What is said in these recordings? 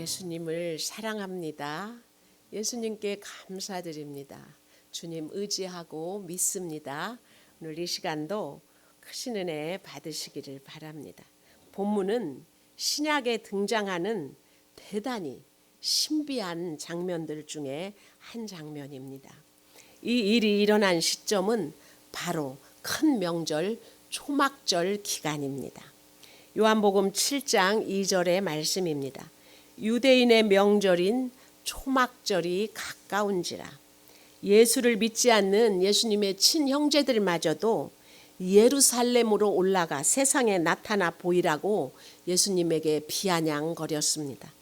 예수님을 사랑합니다. 예수님께 감사드립니다. 주님 의지하고 믿습니다. 오늘 이 시간도 크신 은혜 받으시기를 바랍니다. 본문은 신약에 등장하는 대단히 신비한 장면들 중에 한 장면입니다. 이 일이 일어난 시점은 바로 큰 명절 초막절 기간입니다. 요한복음 7장 2절의 말씀입니다. 유대인의 명절인 초막절이 가까운지라. 예수를 믿지 않는 예수님의 친형제들마저도 예루살렘으로 올라가 세상에 나타나 보이라고 예수님에게 비아냥거렸습니다.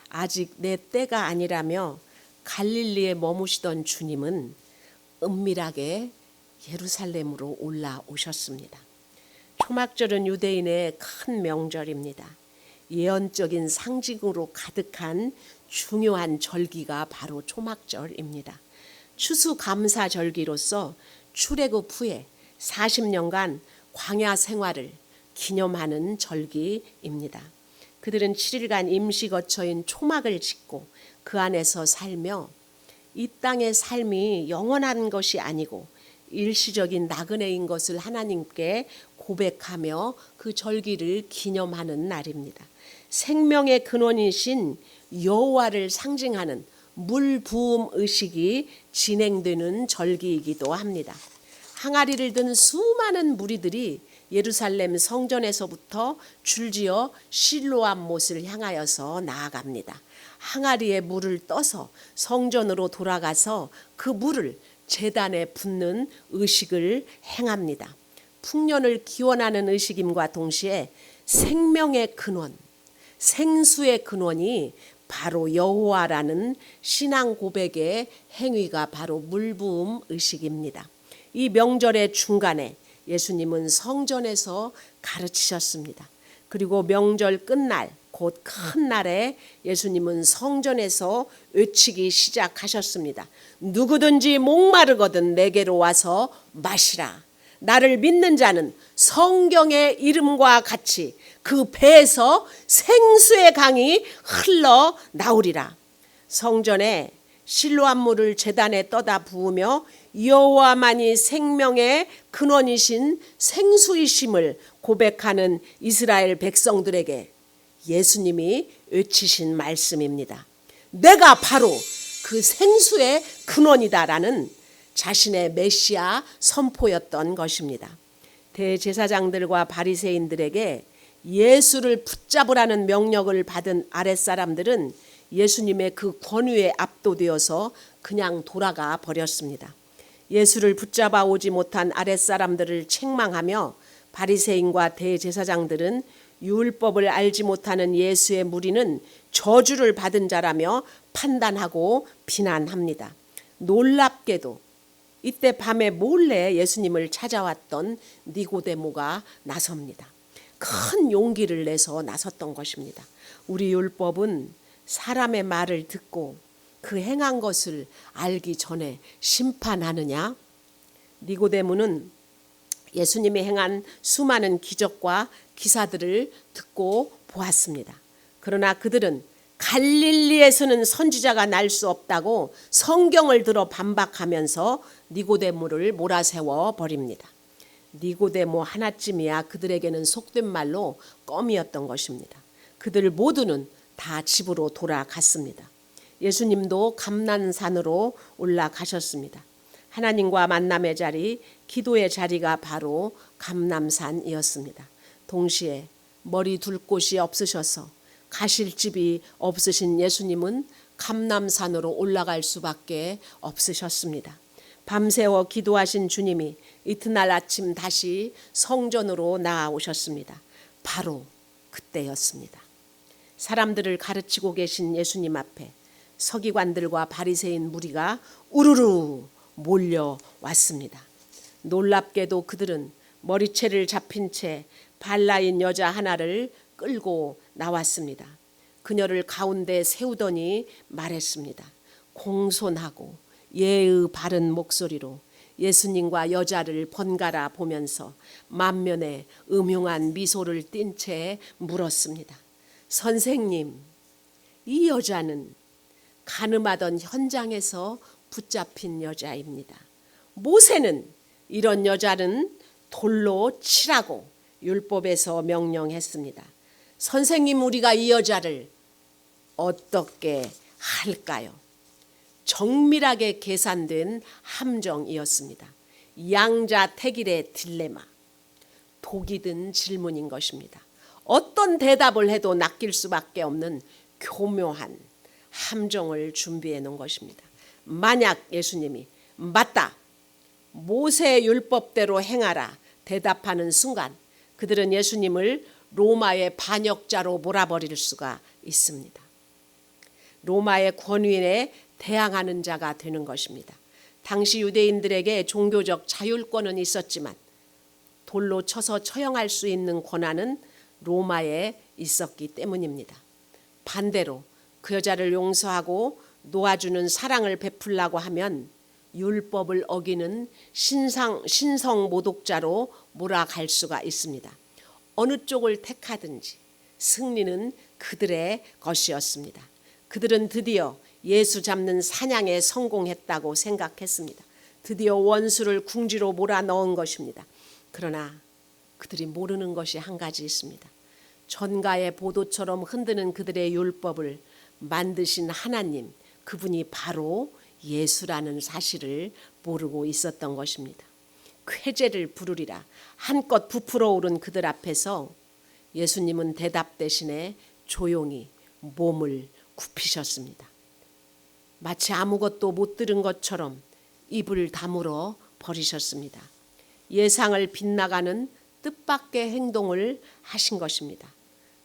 아직 내 때가 아니라며 갈릴리에 머무시던 주님은 은밀하게 예루살렘으로 올라오셨습니다. 초막절은 유대인의 큰 명절입니다. 예언적인 상징으로 가득한 중요한 절기가 바로 초막절입니다. 추수감사절기로서 출애굽 후에 40년간 광야 생활을 기념하는 절기입니다. 그들은 7일간 임시 거처인 초막을 짓고 그 안에서 살며 이 땅의 삶이 영원한 것이 아니고 일시적인 나그네인 것을 하나님께 고백하며 그 절기를 기념하는 날입니다. 생명의 근원이신 여호와를 상징하는 물 부음 의식이 진행되는 절기이기도 합니다. 항아리를 든 수많은 무리들이 예루살렘 성전에서부터 줄지어 실로암 못을 향하여서 나아갑니다. 항아리에 물을 떠서 성전으로 돌아가서 그 물을 제단에 붓는 의식을 행합니다. 풍년을 기원하는 의식임과 동시에 생명의 근원, 생수의 근원이 바로 여호와라는 신앙 고백의 행위가 바로 물부음 의식입니다. 이 명절의 중간에 예수님은 성전에서 가르치셨습니다. 그리고 명절 끝날 곧 큰 날에 예수님은 성전에서 외치기 시작하셨습니다. 누구든지 목마르거든 내게로 와서 마시라. 나를 믿는 자는 성경의 이름과 같이 그 배에서 생수의 강이 흘러 나오리라. 성전에 실로암 물을 제단에 떠다 부으며 여호와만이 생명의 근원이신 생수이심을 고백하는 이스라엘 백성들에게 예수님이 외치신 말씀입니다. 내가 바로 그 생수의 근원이다라는 자신의 메시아 선포였던 것입니다. 대제사장들과 바리새인들에게 예수를 붙잡으라는 명령을 받은 아랫사람들은 예수님의 그 권위에 압도되어서 그냥 돌아가 버렸습니다. 예수를 붙잡아 오지 못한 아랫사람들을 책망하며 바리새인과 대제사장들은 율법을 알지 못하는 예수의 무리는 저주를 받은 자라며 판단하고 비난합니다. 놀랍게도 이때 밤에 몰래 예수님을 찾아왔던 니고데모가 나섭니다. 큰 용기를 내서 나섰던 것입니다. 우리 율법은 사람의 말을 듣고 그 행한 것을 알기 전에 심판하느냐? 니고데모는 예수님이 행한 수많은 기적과 기사들을 듣고 보았습니다. 그러나 그들은 갈릴리에서는 선지자가 날 수 없다고 성경을 들어 반박하면서 니고데모를 몰아세워 버립니다. 니고데모 하나쯤이야 그들에게는 속된 말로 껌이었던 것입니다. 그들 모두는 다 집으로 돌아갔습니다. 예수님도 감난산으로 올라가셨습니다. 하나님과 만남의 자리, 기도의 자리가 바로 감람산이었습니다. 동시에 머리 둘 곳이 없으셔서 가실 집이 없으신 예수님은 감람산으로 올라갈 수밖에 없으셨습니다. 밤새워 기도하신 주님이 이튿날 아침 다시 성전으로 나아오셨습니다. 바로 그때였습니다. 사람들을 가르치고 계신 예수님 앞에 서기관들과 바리새인 무리가 우르르 몰려왔습니다. 놀랍게도 그들은 머리채를 잡힌 채 발라인 여자 하나를 끌고 나왔습니다. 그녀를 가운데 세우더니 말했습니다. 공손하고 예의 바른 목소리로 예수님과 여자를 번갈아 보면서 만면에 음흉한 미소를 띤 채 물었습니다. 선생님, 이 여자는 가늠하던 현장에서 붙잡힌 여자입니다. 모세는 이런 여자는 돌로 치라고 율법에서 명령했습니다. 선생님, 우리가 이 여자를 어떻게 할까요? 정밀하게 계산된 함정이었습니다. 양자택일의 딜레마, 독이 든 질문인 것입니다. 어떤 대답을 해도 낚일 수밖에 없는 교묘한 함정을 준비해 놓은 것입니다. 만약 예수님이 맞다, 모세 율법대로 행하라 대답하는 순간 그들은 예수님을 로마의 반역자로 몰아버릴 수가 있습니다. 로마의 권위에 대항하는 자가 되는 것입니다. 당시 유대인들에게 종교적 자율권은 있었지만 돌로 쳐서 처형할 수 있는 권한은 로마에 있었기 때문입니다. 반대로 그 여자를 용서하고 놓아주는 사랑을 베풀라고 하면 율법을 어기는 신성 모독자로 몰아갈 수가 있습니다. 어느 쪽을 택하든지 승리는 그들의 것이었습니다. 그들은 드디어 예수 잡는 사냥에 성공했다고 생각했습니다. 드디어 원수를 궁지로 몰아넣은 것입니다. 그러나 그들이 모르는 것이 한 가지 있습니다. 전가의 보도처럼 흔드는 그들의 율법을 만드신 하나님, 그분이 바로 예수라는 사실을 모르고 있었던 것입니다. 쾌재를 부르리라 한껏 부풀어 오른 그들 앞에서 예수님은 대답 대신에 조용히 몸을 굽히셨습니다. 마치 아무것도 못 들은 것처럼 입을 다물어 버리셨습니다. 예상을 빗나가는 뜻밖의 행동을 하신 것입니다.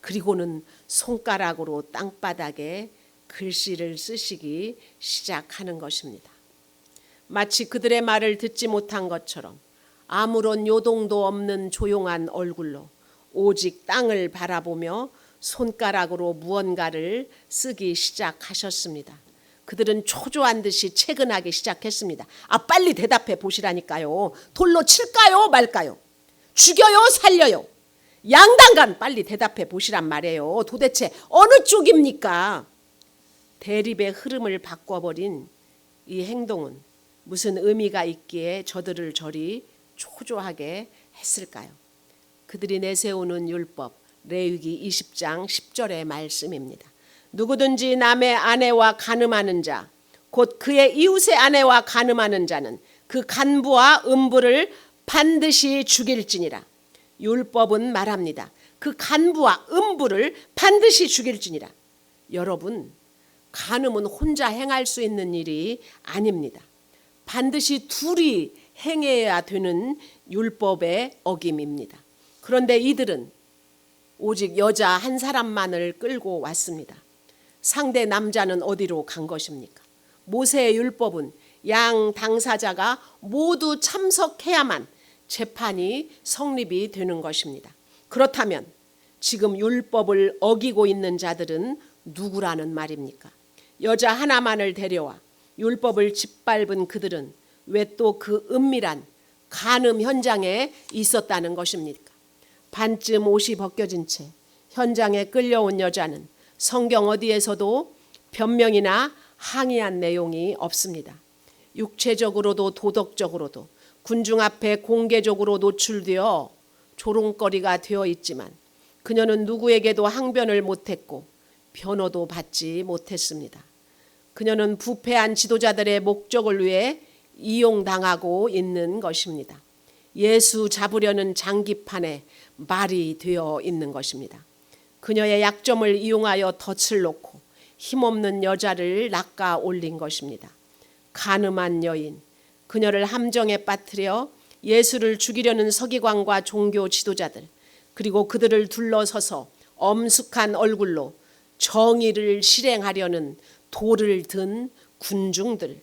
그리고는 손가락으로 땅바닥에 글씨를 쓰시기 시작하는 것입니다. 마치 그들의 말을 듣지 못한 것처럼 아무런 요동도 없는 조용한 얼굴로 오직 땅을 바라보며 손가락으로 무언가를 쓰기 시작하셨습니다. 그들은 초조한 듯이 채근하기 시작했습니다. 빨리 대답해 보시라니까요. 돌로 칠까요 말까요? 죽여요 살려요? 양당간 빨리 대답해 보시란 말이에요. 도대체 어느 쪽입니까? 대립의 흐름을 바꿔버린 이 행동은 무슨 의미가 있기에 저들을 저리 초조하게 했을까요? 그들이 내세우는 율법, 레위기 20장 10절의 말씀입니다. 누구든지 남의 아내와 간음하는 자, 곧 그의 이웃의 아내와 간음하는 자는 그 간부와 음부를 반드시 죽일지니라. 율법은 말합니다. 그 간부와 음부를 반드시 죽일지니라. 여러분, 간음은 혼자 행할 수 있는 일이 아닙니다. 반드시 둘이 행해야 되는 율법의 어김입니다. 그런데 이들은 오직 여자 한 사람만을 끌고 왔습니다. 상대 남자는 어디로 간 것입니까? 모세의 율법은 양 당사자가 모두 참석해야만 재판이 성립이 되는 것입니다. 그렇다면 지금 율법을 어기고 있는 자들은 누구라는 말입니까? 여자 하나만을 데려와 율법을 짓밟은 그들은 왜 또 그 은밀한 간음 현장에 있었다는 것입니까? 반쯤 옷이 벗겨진 채 현장에 끌려온 여자는 성경 어디에서도 변명이나 항의한 내용이 없습니다. 육체적으로도 도덕적으로도 군중 앞에 공개적으로 노출되어 조롱거리가 되어 있지만 그녀는 누구에게도 항변을 못했고 변호도 받지 못했습니다. 그녀는 부패한 지도자들의 목적을 위해 이용당하고 있는 것입니다. 예수 잡으려는 장기판에 말이 되어 있는 것입니다. 그녀의 약점을 이용하여 덫을 놓고 힘없는 여자를 낚아 올린 것입니다. 간음한 여인, 그녀를 함정에 빠뜨려 예수를 죽이려는 서기관과 종교 지도자들, 그리고 그들을 둘러서서 엄숙한 얼굴로 정의를 실행하려는 돌을 든 군중들,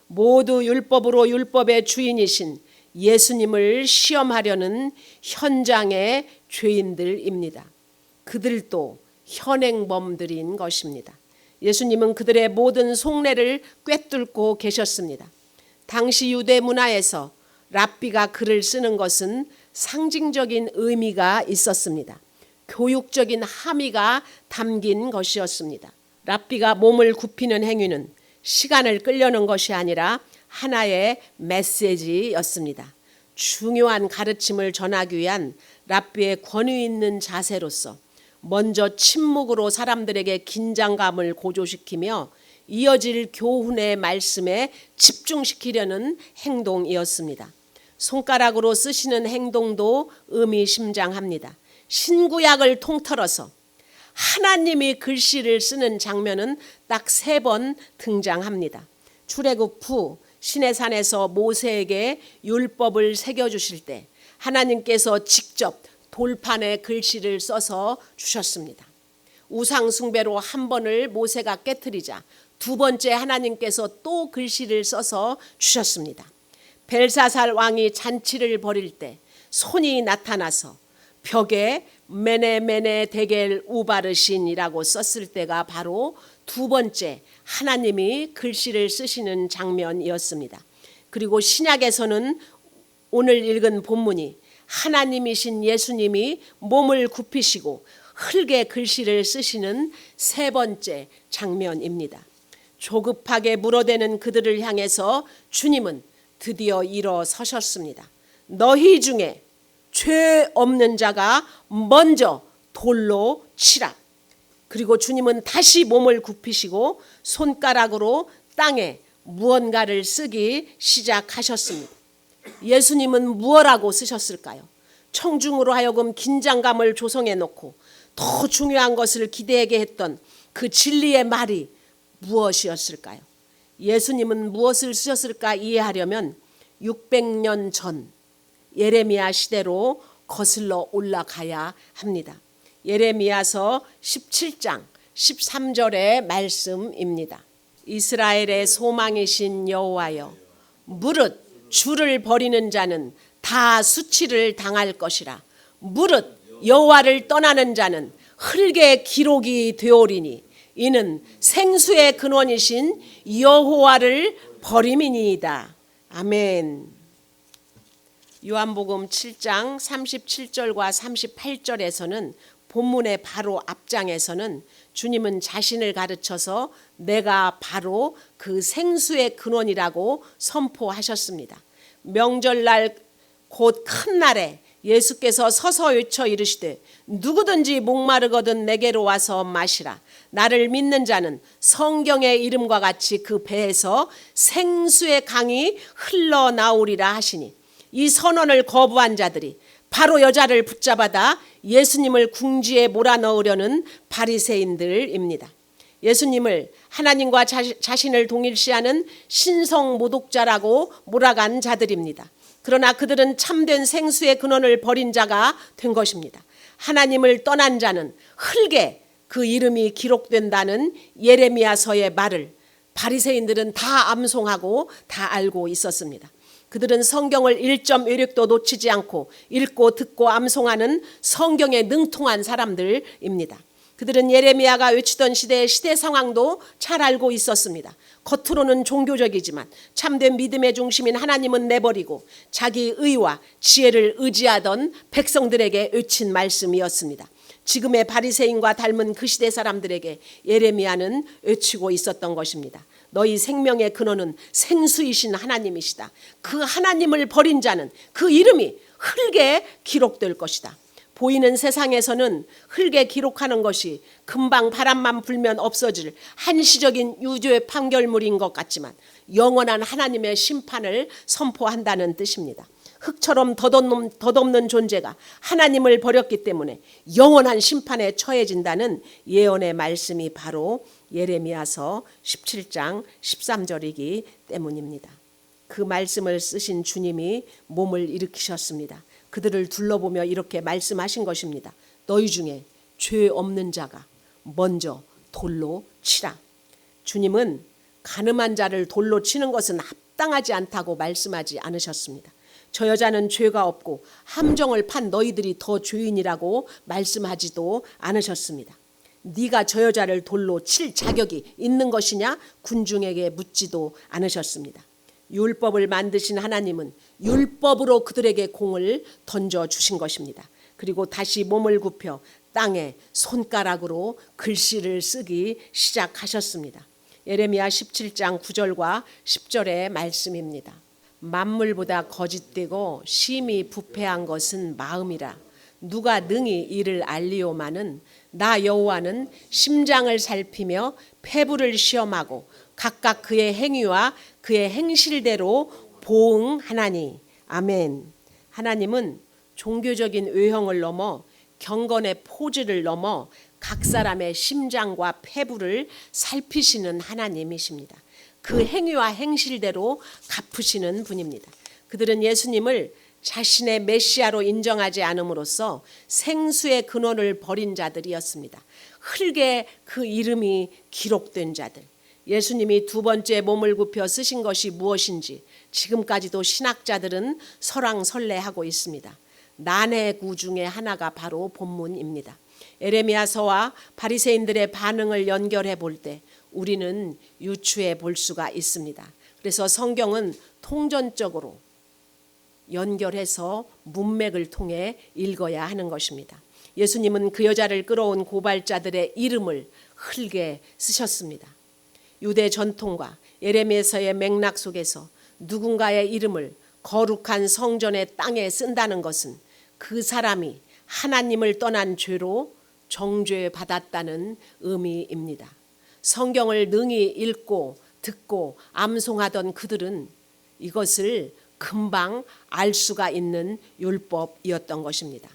모두 율법으로 율법의 주인이신 예수님을 시험하려는 현장의 죄인들입니다. 그들도 현행범들인 것입니다. 예수님은 그들의 모든 속내를 꿰뚫고 계셨습니다. 당시 유대 문화에서 랍비가 글을 쓰는 것은 상징적인 의미가 있었습니다. 교육적인 함의가 담긴 것이었습니다. 랍비가 몸을 굽히는 행위는 시간을 끌려는 것이 아니라 하나의 메시지였습니다. 중요한 가르침을 전하기 위한 랍비의 권위 있는 자세로서 먼저 침묵으로 사람들에게 긴장감을 고조시키며 이어질 교훈의 말씀에 집중시키려는 행동이었습니다. 손가락으로 쓰시는 행동도 의미심장합니다. 신구약을 통틀어서 하나님이 글씨를 쓰는 장면은 딱 3번 등장합니다. 출애굽 후 시내산에서 모세에게 율법을 새겨주실 때 하나님께서 직접 돌판에 글씨를 써서 주셨습니다. 우상 숭배로 한 번을 모세가 깨트리자 2번째 하나님께서 또 글씨를 써서 주셨습니다. 벨사살 왕이 잔치를 벌일 때 손이 나타나서 벽에 메네메네 데겔 우바르신이라고 썼을 때가 바로 2번째 하나님이 글씨를 쓰시는 장면이었습니다. 그리고 신약에서는 오늘 읽은 본문이 하나님이신 예수님이 몸을 굽히시고 흙에 글씨를 쓰시는 3번째 장면입니다. 조급하게 물어대는 그들을 향해서 주님은 드디어 일어서셨습니다. 너희 중에 죄 없는 자가 먼저 돌로 치라. 그리고 주님은 다시 몸을 굽히시고 손가락으로 땅에 무언가를 쓰기 시작하셨습니다. 예수님은 무엇라고 쓰셨을까요? 청중으로 하여금 긴장감을 조성해 놓고 더 중요한 것을 기대하게 했던 그 진리의 말이 무엇이었을까요? 예수님은 무엇을 쓰셨을까 이해하려면 600년 전 예레미야 시대로 거슬러 올라가야 합니다. 예레미야서 17장 13절의 말씀입니다. 이스라엘의 소망이신 여호와여, 무릇 주를 버리는 자는 다 수치를 당할 것이라. 무릇 여호와를 떠나는 자는 흙의 기록이 되오리니 이는 생수의 근원이신 여호와를 버림이니이다. 아멘. 요한복음 7장 37절과 38절에서는 본문의 바로 앞장에서는 주님은 자신을 가르쳐서 내가 바로 그 생수의 근원이라고 선포하셨습니다. 명절날 곧 큰 날에 예수께서 서서 외쳐 이르시되 누구든지 목마르거든 내게로 와서 마시라. 나를 믿는 자는 성경의 이름과 같이 그 배에서 생수의 강이 흘러나오리라 하시니 이 선언을 거부한 자들이 바로 여자를 붙잡아다 예수님을 궁지에 몰아넣으려는 바리새인들입니다. 예수님을 하나님과 자신을 동일시하는 신성 모독자라고 몰아간 자들입니다. 그러나 그들은 참된 생수의 근원을 버린 자가 된 것입니다. 하나님을 떠난 자는 흙에 그 이름이 기록된다는 예레미야서의 말을 바리새인들은 다 암송하고 다 알고 있었습니다. 그들은 성경을 1.16도 놓치지 않고 읽고 듣고 암송하는 성경에 능통한 사람들입니다. 그들은 예레미야가 외치던 시대의 시대 상황도 잘 알고 있었습니다. 겉으로는 종교적이지만 참된 믿음의 중심인 하나님은 내버리고 자기 의와 지혜를 의지하던 백성들에게 외친 말씀이었습니다. 지금의 바리새인과 닮은 그 시대 사람들에게 예레미야는 외치고 있었던 것입니다. 너희 생명의 근원은 생수이신 하나님이시다. 그 하나님을 버린 자는 그 이름이 흙에 기록될 것이다. 보이는 세상에서는 흙에 기록하는 것이 금방 바람만 불면 없어질 한시적인 유죄의 판결물인 것 같지만 영원한 하나님의 심판을 선포한다는 뜻입니다. 흙처럼 덧없는 존재가 하나님을 버렸기 때문에 영원한 심판에 처해진다는 예언의 말씀이 바로 예레미야서 17장 13절이기 때문입니다. 그 말씀을 쓰신 주님이 몸을 일으키셨습니다. 그들을 둘러보며 이렇게 말씀하신 것입니다. 너희 중에 죄 없는 자가 먼저 돌로 치라. 주님은 간음한 자를 돌로 치는 것은 합당하지 않다고 말씀하지 않으셨습니다. 저 여자는 죄가 없고 함정을 판 너희들이 더 죄인이라고 말씀하지도 않으셨습니다. 네가 저 여자를 돌로 칠 자격이 있는 것이냐 군중에게 묻지도 않으셨습니다. 율법을 만드신 하나님은 율법으로 그들에게 공을 던져주신 것입니다. 그리고 다시 몸을 굽혀 땅에 손가락으로 글씨를 쓰기 시작하셨습니다. 예레미야 17장 9절과 10절의 말씀입니다. 만물보다 거짓되고 심히 부패한 것은 마음이라. 누가 능히 이를 알리오마는 나 여호와는 심장을 살피며 폐부를 시험하고 각각 그의 행위와 그의 행실대로 보응하나니. 아멘. 하나님은 종교적인 외형을 넘어 경건의 포즈를 넘어 각 사람의 심장과 폐부를 살피시는 하나님이십니다. 그 행위와 행실대로 갚으시는 분입니다. 그들은 예수님을 자신의 메시아로 인정하지 않음으로써 생수의 근원을 버린 자들이었습니다. 흙에 그 이름이 기록된 자들. 예수님이 두 번째 몸을 굽혀 쓰신 것이 무엇인지 지금까지도 신학자들은 설왕설래하고 있습니다. 난해구 중에 하나가 바로 본문입니다. 에레미야서와 바리새인들의 반응을 연결해 볼 때 우리는 유추해 볼 수가 있습니다. 그래서 성경은 통전적으로 연결해서 문맥을 통해 읽어야 하는 것입니다. 예수님은 그 여자를 끌어온 고발자들의 이름을 흙에 쓰셨습니다. 유대 전통과 예레미야서의 맥락 속에서 누군가의 이름을 거룩한 성전의 땅에 쓴다는 것은 그 사람이 하나님을 떠난 죄로 정죄받았다는 의미입니다. 성경을 능히 읽고 듣고 암송하던 그들은 이것을 금방 알 수가 있는 율법이었던 것입니다.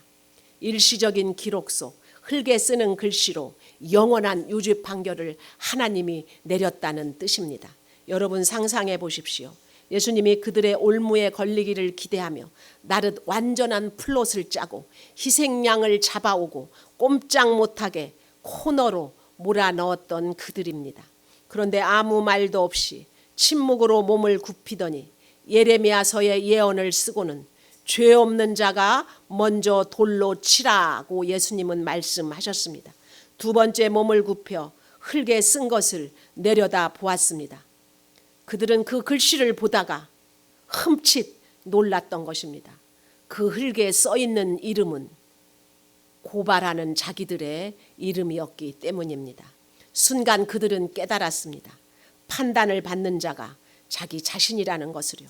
일시적인 기록 속 흙에 쓰는 글씨로 영원한 유죄 판결을 하나님이 내렸다는 뜻입니다. 여러분 상상해 보십시오. 예수님이 그들의 올무에 걸리기를 기대하며 나릇 완전한 플롯을 짜고 희생양을 잡아오고 꼼짝 못하게 코너로 몰아넣었던 그들입니다. 그런데 아무 말도 없이 침묵으로 몸을 굽히더니 예레미야서의 예언을 쓰고는 죄 없는 자가 먼저 돌로 치라고 예수님은 말씀하셨습니다. 두 번째 몸을 굽혀 흙에 쓴 것을 내려다 보았습니다. 그들은 그 글씨를 보다가 흠칫 놀랐던 것입니다. 그 흙에 써 있는 이름은 고발하는 자기들의 이름이었기 때문입니다. 순간 그들은 깨달았습니다. 판단을 받는 자가 자기 자신이라는 것을요.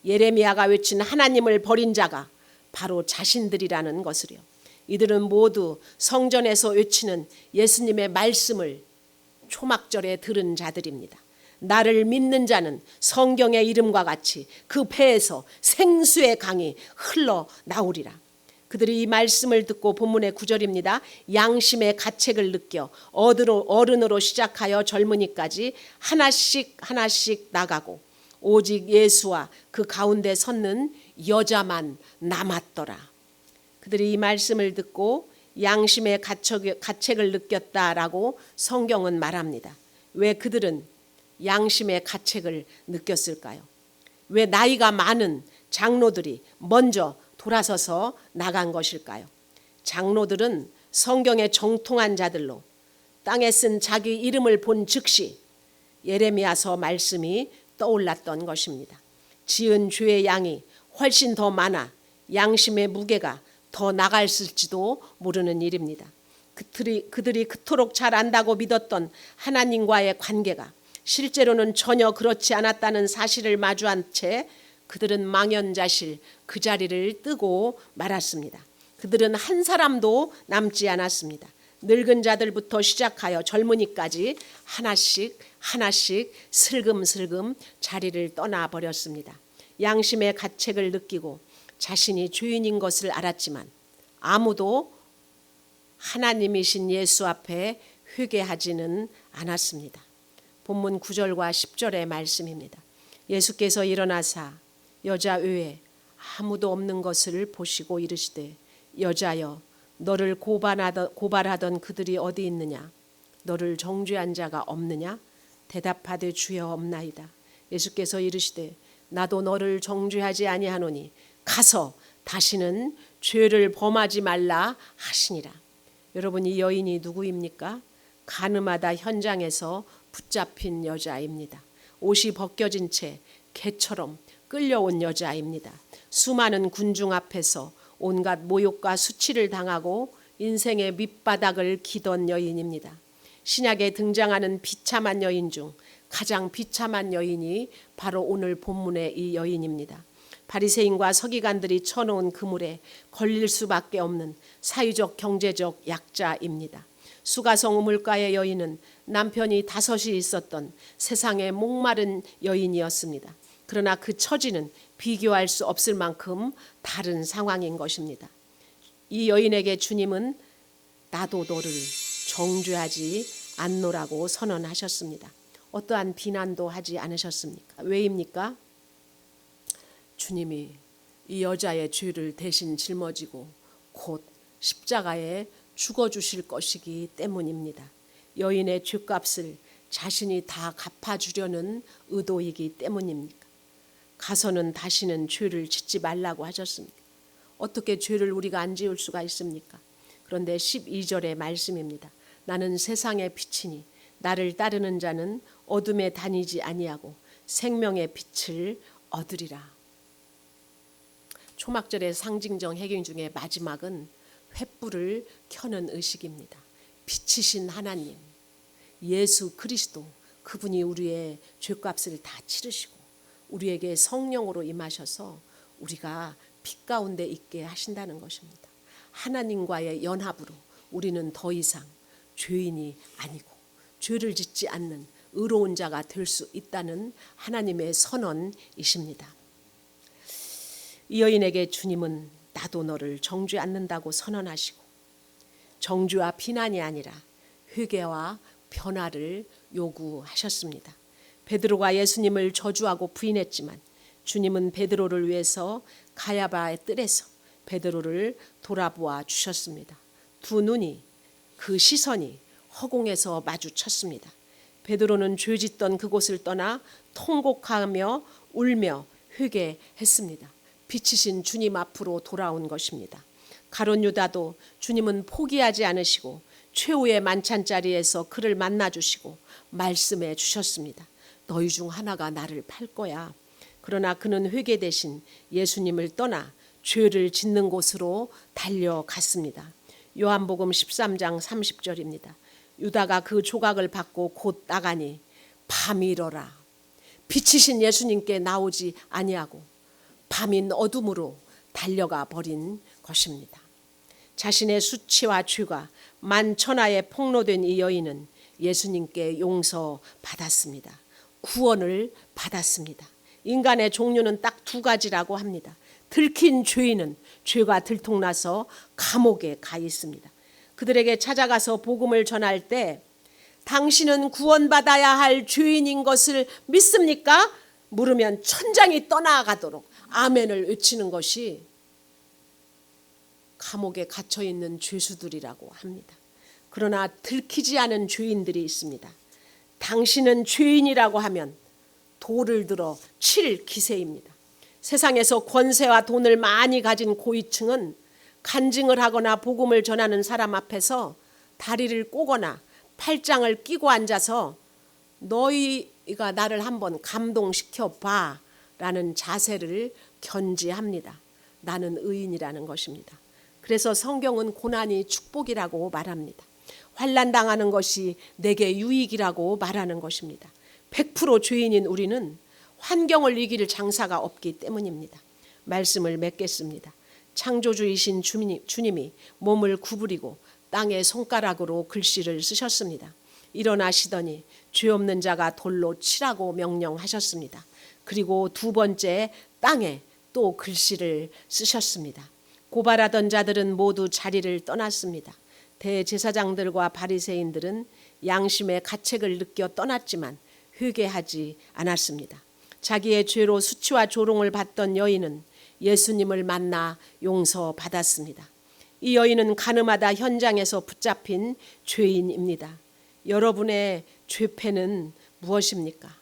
예레미야가 외친 하나님을 버린 자가 바로 자신들이라는 것을요. 이들은 모두 성전에서 외치는 예수님의 말씀을 초막절에 들은 자들입니다. 나를 믿는 자는 성경의 이름과 같이 그 배에서 생수의 강이 흘러나오리라. 그들이 이 말씀을 듣고 본문의 9절입니다. 양심의 가책을 느껴 어른으로 시작하여 젊은이까지 하나씩 하나씩 나가고 오직 예수와 그 가운데 섰는 여자만 남았더라. 그들이 이 말씀을 듣고 양심의 가책을 느꼈다라고 성경은 말합니다. 왜 그들은 양심의 가책을 느꼈을까요? 왜 나이가 많은 장로들이 먼저 돌아서서 나간 것일까요? 장로들은 성경에 정통한 자들로 땅에 쓴 자기 이름을 본 즉시 예레미야서 말씀이 떠올랐던 것입니다. 지은 죄의 양이 훨씬 더 많아 양심의 무게가 더 나갔을지도 모르는 일입니다. 그들이 그토록 잘 안다고 믿었던 하나님과의 관계가 실제로는 전혀 그렇지 않았다는 사실을 마주한 채 그들은 망연자실 그 자리를 뜨고 말았습니다. 그들은 한 사람도 남지 않았습니다. 늙은 자들부터 시작하여 젊은이까지 하나씩 하나씩 슬금슬금 자리를 떠나버렸습니다. 양심의 가책을 느끼고 자신이 죄인인 것을 알았지만 아무도 하나님이신 예수 앞에 회개하지는 않았습니다. 본문 9절과 10절의 말씀입니다. 예수께서 일어나사 여자 외에 아무도 없는 것을 보시고 이르시되 여자여 너를 고발하던 그들이 어디 있느냐? 너를 정죄한 자가 없느냐? 대답하되 주여 없나이다. 예수께서 이르시되 나도 너를 정죄하지 아니하노니 가서 다시는 죄를 범하지 말라 하시니라. 여러분, 이 여인이 누구입니까? 가늠하다 현장에서 붙잡힌 여자입니다. 옷이 벗겨진 채 개처럼 끌려온 여자입니다. 수많은 군중 앞에서 온갖 모욕과 수치를 당하고 인생의 밑바닥을 기던 여인입니다. 신약에 등장하는 비참한 여인 중 가장 비참한 여인이 바로 오늘 본문의 이 여인입니다. 바리새인과 서기관들이 쳐놓은 그물에 걸릴 수밖에 없는 사회적 경제적 약자입니다. 수가성 우물가의 여인은 남편이 5이 있었던 세상의 목마른 여인이었습니다. 그러나 그 처지는 비교할 수 없을 만큼 다른 상황인 것입니다. 이 여인에게 주님은 나도 너를 정죄하지 않노라고 선언하셨습니다. 어떠한 비난도 하지 않으셨습니까? 왜입니까? 주님이 이 여자의 죄를 대신 짊어지고 곧 십자가에 죽어주실 것이기 때문입니다. 여인의 죄값을 자신이 다 갚아주려는 의도이기 때문입니까? 가서는 다시는 죄를 짓지 말라고 하셨습니다. 어떻게 죄를 우리가 안 지을 수가 있습니까? 그런데 12절의 말씀입니다. 나는 세상의 빛이니 나를 따르는 자는 어둠에 다니지 아니하고 생명의 빛을 얻으리라. 초막절의 상징적 해경 중에 마지막은 횃불을 켜는 의식입니다. 빛이신 하나님, 예수 그리스도, 그분이 우리의 죄값을 다 치르시고 우리에게 성령으로 임하셔서 우리가 빛 가운데 있게 하신다는 것입니다. 하나님과의 연합으로 우리는 더 이상 죄인이 아니고 죄를 짓지 않는 의로운 자가 될 수 있다는 하나님의 선언이십니다. 이 여인에게 주님은 나도 너를 정죄 않는다고 선언하시고 정죄와 비난이 아니라 회개와 변화를 요구하셨습니다. 베드로가 예수님을 저주하고 부인했지만 주님은 베드로를 위해서 가야바의 뜰에서 베드로를 돌아보아 주셨습니다. 두 눈이, 그 시선이 허공에서 마주쳤습니다. 베드로는 죄짓던 그곳을 떠나 통곡하며 울며 회개했습니다. 빛이신 주님 앞으로 돌아온 것입니다. 가룟 유다도 주님은 포기하지 않으시고 최후의 만찬자리에서 그를 만나주시고 말씀해 주셨습니다. 너희 중 하나가 나를 팔 거야. 그러나 그는 회개 대신 예수님을 떠나 죄를 짓는 곳으로 달려갔습니다. 요한복음 13장 30절입니다. 유다가 그 조각을 받고 곧 나가니 밤이 이러라. 빛이신 예수님께 나오지 아니하고 밤인 어둠으로 달려가 버린 것입니다. 자신의 수치와 죄가 만천하에 폭로된 이 여인은 예수님께 용서받았습니다. 구원을 받았습니다. 인간의 종류는 딱 2가지라고 합니다. 들킨 죄인은 죄가 들통나서 감옥에 가 있습니다. 그들에게 찾아가서 복음을 전할 때 당신은 구원받아야 할 죄인인 것을 믿습니까? 물으면 천장이 떠나가도록 아멘을 외치는 것이 감옥에 갇혀있는 죄수들이라고 합니다. 그러나 들키지 않은 죄인들이 있습니다. 당신은 죄인이라고 하면 돌을 들어 칠 기세입니다. 세상에서 권세와 돈을 많이 가진 고위층은 간증을 하거나 복음을 전하는 사람 앞에서 다리를 꼬거나 팔짱을 끼고 앉아서 너희가 나를 한번 감동시켜 봐 라는 자세를 견지합니다. 나는 의인이라는 것입니다. 그래서 성경은 고난이 축복이라고 말합니다. 환난 당하는 것이 내게 유익이라고 말하는 것입니다. 100% 죄인인 우리는 환경을 이길 장사가 없기 때문입니다. 말씀을 맺겠습니다. 창조주이신 주님이 몸을 구부리고 땅에 손가락으로 글씨를 쓰셨습니다. 일어나시더니 죄 없는 자가 돌로 치라고 명령하셨습니다. 그리고 2번째 땅에 또 글씨를 쓰셨습니다. 고발하던 자들은 모두 자리를 떠났습니다. 대제사장들과 바리새인들은 양심의 가책을 느껴 떠났지만 회개하지 않았습니다. 자기의 죄로 수치와 조롱을 받던 여인은 예수님을 만나 용서받았습니다. 이 여인은 가늠하다 현장에서 붙잡힌 죄인입니다. 여러분의 죄패는 무엇입니까?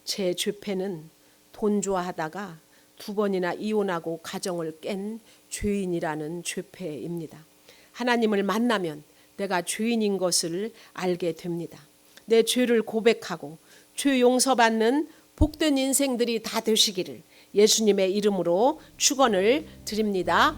제 죄패는 돈 좋아하다가 2번이나 이혼하고 가정을 깬 죄인이라는 죄패입니다. 하나님을 만나면 내가 죄인인 것을 알게 됩니다. 내 죄를 고백하고 죄 용서받는 복된 인생들이 다 되시기를 예수님의 이름으로 축원을 드립니다.